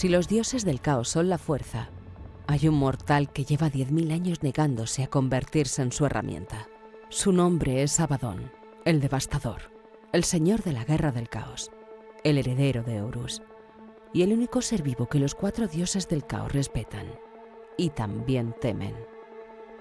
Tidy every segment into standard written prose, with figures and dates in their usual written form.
Si los dioses del caos son la fuerza, hay un mortal que lleva 10.000 años negándose a convertirse en su herramienta. Su nombre es Abaddon, el devastador, el señor de la guerra del caos, el heredero de Horus, y el único ser vivo que los 4 dioses del caos respetan y también temen.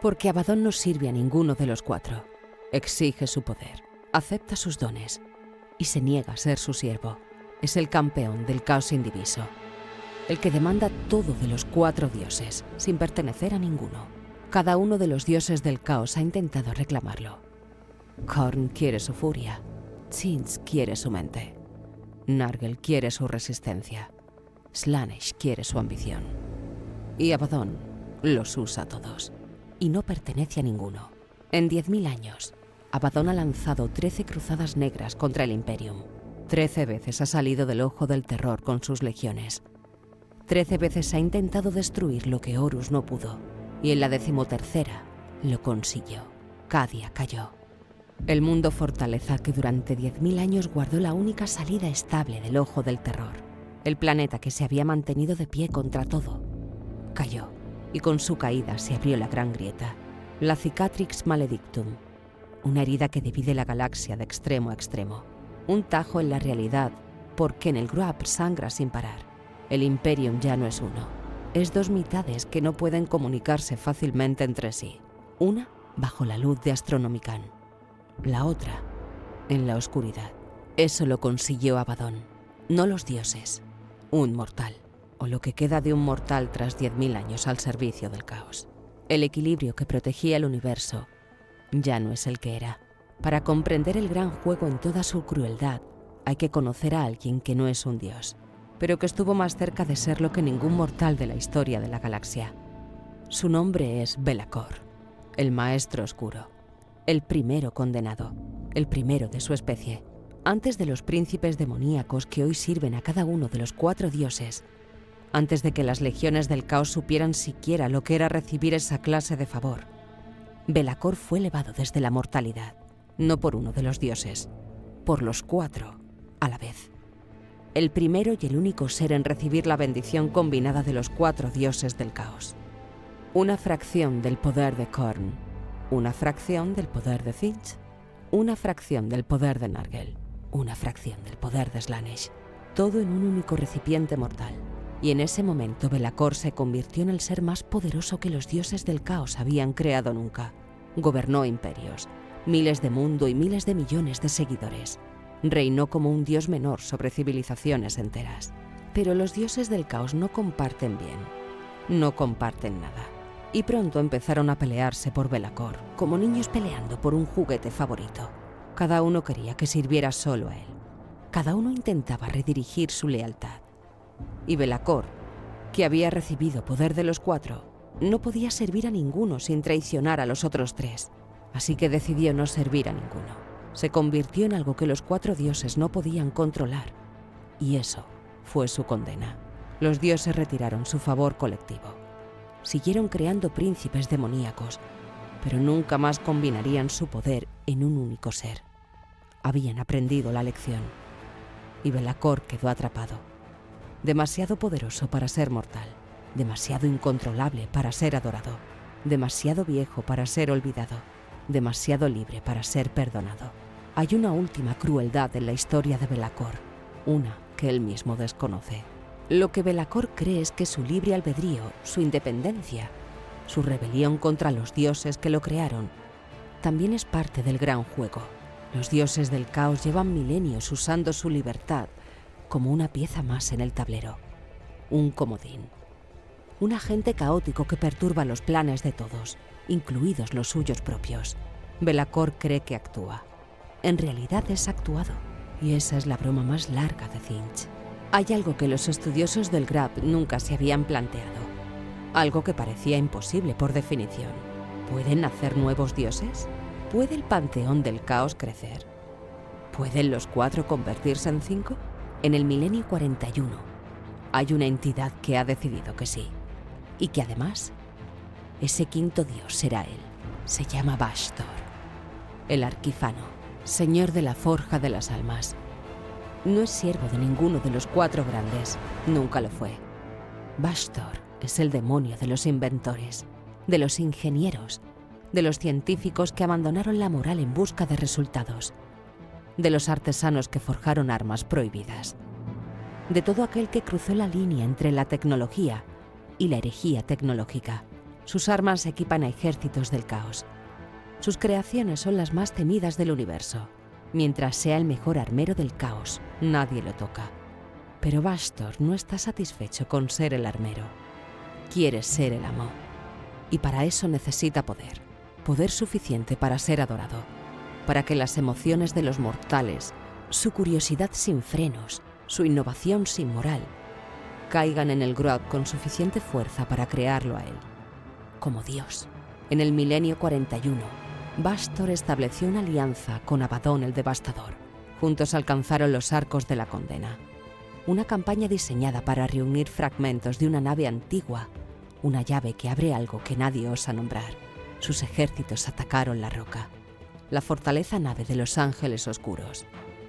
Porque Abaddon no sirve a ninguno de los 4, exige su poder, acepta sus dones y se niega a ser su siervo. Es el campeón del caos indiviso, el que demanda todo de los 4 dioses, sin pertenecer a ninguno. Cada uno de los dioses del caos ha intentado reclamarlo. Khorne quiere su furia, Tzinch quiere su mente, Nargel quiere su resistencia, Slaanesh quiere su ambición. Y Abaddon los usa a todos, y no pertenece a ninguno. En 10.000 años, Abaddon ha lanzado 13 cruzadas negras contra el Imperium. 13 veces ha salido del ojo del terror con sus legiones. 13 veces ha intentado destruir lo que Horus no pudo, y en la 13ª lo consiguió. Cadia cayó. El mundo fortaleza que durante 10.000 años guardó la única salida estable del ojo del terror, el planeta que se había mantenido de pie contra todo, cayó, y con su caída se abrió la gran grieta, la Cicatrix Maledictum, una herida que divide la galaxia de extremo a extremo, un tajo en la realidad, porque en el Gruab sangra sin parar. El Imperium ya no es uno, es 2 mitades que no pueden comunicarse fácilmente entre sí, una bajo la luz de Astronomicon, la otra en la oscuridad. Eso lo consiguió Abaddon, no los dioses, un mortal, o lo que queda de un mortal tras 10.000 años al servicio del caos. El equilibrio que protegía el universo ya no es el que era. Para comprender el gran juego en toda su crueldad, hay que conocer a alguien que no es un dios, pero que estuvo más cerca de serlo que ningún mortal de la historia de la galaxia. Su nombre es Be'lakor, el Maestro Oscuro, el primero condenado, el primero de su especie. Antes de los príncipes demoníacos que hoy sirven a cada uno de los 4 dioses, antes de que las legiones del caos supieran siquiera lo que era recibir esa clase de favor, Be'lakor fue elevado desde la mortalidad, no por uno de los dioses, por los 4 a la vez. El primero y el único ser en recibir la bendición combinada de los 4 dioses del caos. Una fracción del poder de Khorne, una fracción del poder de Tzinch, una fracción del poder de Nargel, una fracción del poder de Slaanesh, todo en un único recipiente mortal. Y en ese momento Be'lakor se convirtió en el ser más poderoso que los dioses del caos habían creado nunca. Gobernó imperios, miles de mundo y miles de millones de seguidores. Reinó como un dios menor sobre civilizaciones enteras. Pero los dioses del caos no comparten bien, no comparten nada. Y pronto empezaron a pelearse por Be'lakor, como niños peleando por un juguete favorito. Cada uno quería que sirviera solo a él. Cada uno intentaba redirigir su lealtad. Y Be'lakor, que había recibido poder de los 4, no podía servir a ninguno sin traicionar a los otros 3. Así que decidió no servir a ninguno. Se convirtió en algo que los 4 dioses no podían controlar. Y eso fue su condena. Los dioses retiraron su favor colectivo. Siguieron creando príncipes demoníacos, pero nunca más combinarían su poder en un único ser. Habían aprendido la lección. Y Be'lakor quedó atrapado. Demasiado poderoso para ser mortal, demasiado incontrolable para ser adorado, demasiado viejo para ser olvidado, demasiado libre para ser perdonado. Hay una última crueldad en la historia de Be'lakor, una que él mismo desconoce. Lo que Be'lakor cree es que su libre albedrío, su independencia, su rebelión contra los dioses que lo crearon, también es parte del gran juego. Los dioses del caos llevan milenios usando su libertad como una pieza más en el tablero, un comodín. Un agente caótico que perturba los planes de todos, incluidos los suyos propios. Be'lakor cree que actúa. En realidad es actuado, y esa es la broma más larga de Tzinch. Hay algo que los estudiosos del Grab nunca se habían planteado. Algo que parecía imposible por definición. ¿Pueden nacer nuevos dioses? ¿Puede el panteón del caos crecer? ¿Pueden los 4 convertirse en 5? En el milenio 41 hay una entidad que ha decidido que sí. Y que además, ese 5.º dios será él. Se llama Bashtor, el Arquifano, señor de la forja de las almas. No es siervo de ninguno de los 4 grandes, nunca lo fue. Bastor es el demonio de los inventores, de los ingenieros, de los científicos que abandonaron la moral en busca de resultados, de los artesanos que forjaron armas prohibidas, de todo aquel que cruzó la línea entre la tecnología y la herejía tecnológica. Sus armas equipan a ejércitos del caos. Sus creaciones son las más temidas del universo. Mientras sea el mejor armero del caos, nadie lo toca. Pero Bastor no está satisfecho con ser el armero. Quiere ser el amo. Y para eso necesita poder. Poder suficiente para ser adorado. Para que las emociones de los mortales, su curiosidad sin frenos, su innovación sin moral, caigan en el Grodd con suficiente fuerza para crearlo a él. Como Dios. En el milenio 41, Bastor estableció una alianza con Abaddon el Devastador. Juntos alcanzaron los arcos de la condena. Una campaña diseñada para reunir fragmentos de una nave antigua, una llave que abre algo que nadie osa nombrar. Sus ejércitos atacaron la roca, la fortaleza nave de los Ángeles Oscuros,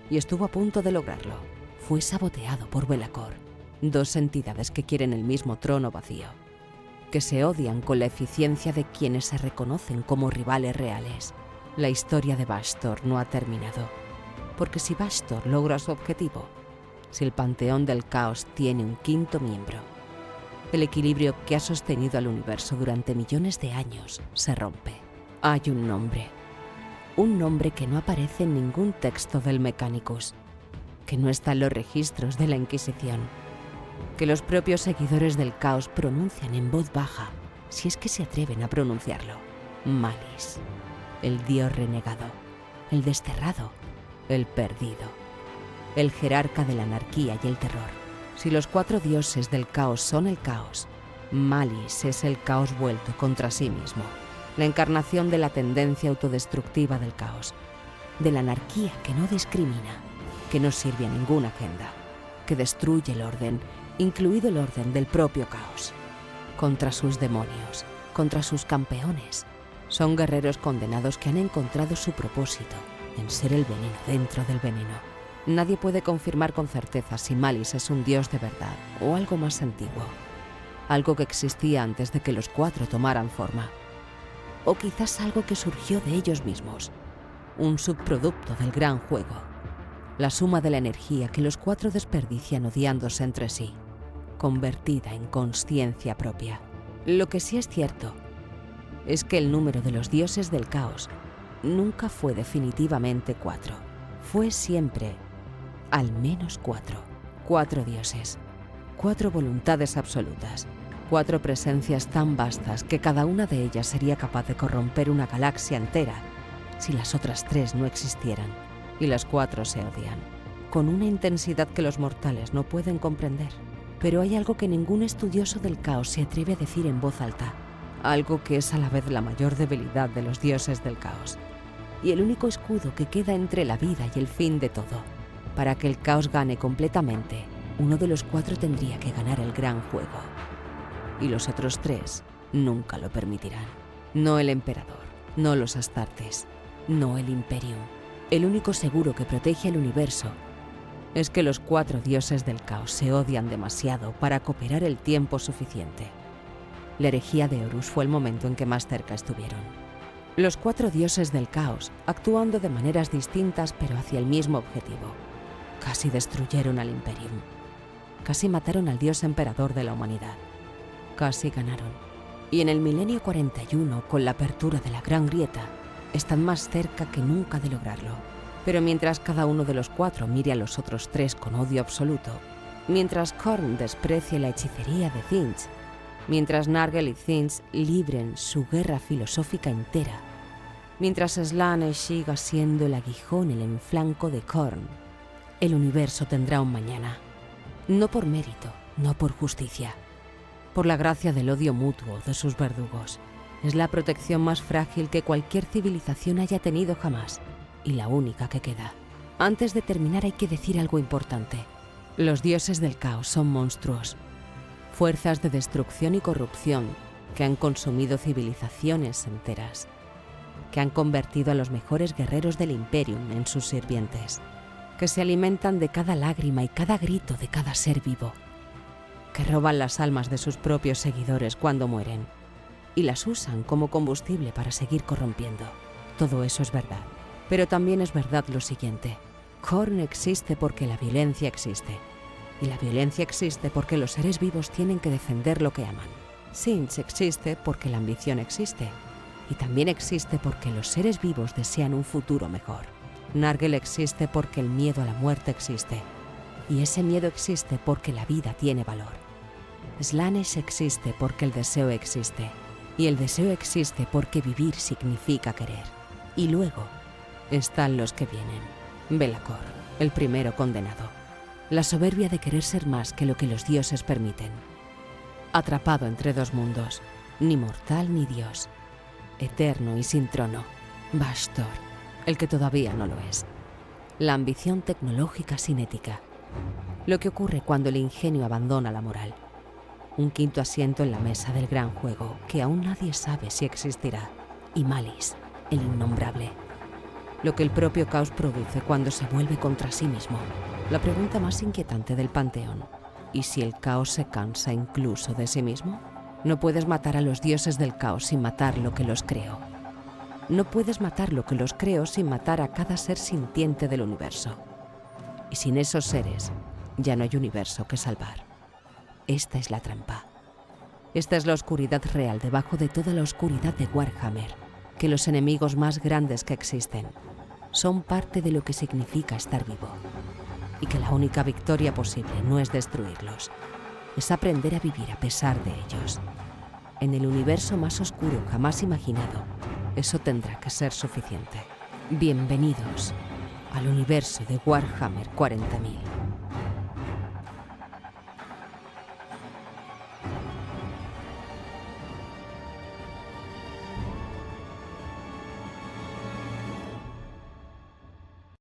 y estuvo a punto de lograrlo. Fue saboteado por Belacor, dos entidades que quieren el mismo trono vacío, que se odian con la eficiencia de quienes se reconocen como rivales reales. La historia de Bastor no ha terminado, porque si Bastor logra su objetivo, si el Panteón del Caos tiene un quinto miembro, el equilibrio que ha sostenido al universo durante millones de años se rompe. Hay un nombre que no aparece en ningún texto del Mechanicus, que no está en los registros de la Inquisición, que los propios seguidores del caos pronuncian en voz baja, si es que se atreven a pronunciarlo. Malice, el dios renegado, el desterrado, el perdido, el jerarca de la anarquía y el terror. Si los cuatro dioses del caos son el caos, Malice es el caos vuelto contra sí mismo, la encarnación de la tendencia autodestructiva del caos, de la anarquía que no discrimina, que no sirve a ninguna agenda, que destruye el orden, incluido el orden del propio caos. Contra sus demonios, contra sus campeones. Son guerreros condenados que han encontrado su propósito en ser el veneno dentro del veneno. Nadie puede confirmar con certeza si Malice es un dios de verdad o algo más antiguo. Algo que existía antes de que los cuatro tomaran forma. O quizás algo que surgió de ellos mismos. Un subproducto del gran juego. La suma de la energía que los cuatro desperdician odiándose entre sí, convertida en consciencia propia. Lo que sí es cierto es que el número de los dioses del caos nunca fue definitivamente 4. Fue siempre al menos 4. 4 dioses, 4 voluntades absolutas, 4 presencias tan vastas que cada una de ellas sería capaz de corromper una galaxia entera si las otras 3 no existieran, y las 4 se odian, con una intensidad que los mortales no pueden comprender. Pero hay algo que ningún estudioso del caos se atreve a decir en voz alta, algo que es a la vez la mayor debilidad de los dioses del caos, y el único escudo que queda entre la vida y el fin de todo. Para que el caos gane completamente, uno de los 4 tendría que ganar el gran juego, y los otros 3 nunca lo permitirán. No el emperador, no los Astartes, no el Imperium. El único seguro que protege el universo es que los 4 dioses del caos se odian demasiado para cooperar el tiempo suficiente. La herejía de Horus fue el momento en que más cerca estuvieron. Los 4 dioses del caos, actuando de maneras distintas pero hacia el mismo objetivo, casi destruyeron al Imperium. Casi mataron al dios emperador de la humanidad. Casi ganaron. Y en el milenio 41, con la apertura de la Gran Grieta, están más cerca que nunca de lograrlo. Pero mientras cada uno de los 4 mire a los otros 3 con odio absoluto, mientras Khorne desprecie la hechicería de Tzeentch, mientras Nargel y Tzeentch libren su guerra filosófica entera, mientras Slaanesh siga siendo el aguijón en el flanco de Khorne, el universo tendrá un mañana. No por mérito, no por justicia, por la gracia del odio mutuo de sus verdugos. Es la protección más frágil que cualquier civilización haya tenido jamás, y la única que queda. Antes de terminar hay que decir algo importante. Los dioses del caos son monstruos, fuerzas de destrucción y corrupción que han consumido civilizaciones enteras, que han convertido a los mejores guerreros del Imperium en sus sirvientes, que se alimentan de cada lágrima y cada grito de cada ser vivo, que roban las almas de sus propios seguidores cuando mueren y las usan como combustible para seguir corrompiendo. Todo eso es verdad. Pero también es verdad lo siguiente. Khorne existe porque la violencia existe. Y la violencia existe porque los seres vivos tienen que defender lo que aman. Tzeentch existe porque la ambición existe. Y también existe porque los seres vivos desean un futuro mejor. Nargel existe porque el miedo a la muerte existe. Y ese miedo existe porque la vida tiene valor. Slaanesh existe porque el deseo existe. Y el deseo existe porque vivir significa querer. Y luego están los que vienen. Be'lakor, el primero condenado. La soberbia de querer ser más que lo que los dioses permiten. Atrapado entre dos mundos, ni mortal ni dios. Eterno y sin trono. Bastor, el que todavía no lo es. La ambición tecnológica sin ética. Lo que ocurre cuando el ingenio abandona la moral. Un quinto asiento en la mesa del gran juego que aún nadie sabe si existirá. Y Malice, el innombrable. Lo que el propio caos produce cuando se vuelve contra sí mismo. La pregunta más inquietante del panteón. ¿Y si el caos se cansa incluso de sí mismo? No puedes matar a los dioses del caos sin matar lo que los creó. No puedes matar lo que los creó sin matar a cada ser sintiente del universo. Y sin esos seres, ya no hay universo que salvar. Esta es la trampa. Esta es la oscuridad real debajo de toda la oscuridad de Warhammer, que los enemigos más grandes que existen son parte de lo que significa estar vivo. Y que la única victoria posible no es destruirlos, es aprender a vivir a pesar de ellos. En el universo más oscuro jamás imaginado, eso tendrá que ser suficiente. Bienvenidos al universo de Warhammer 40.000.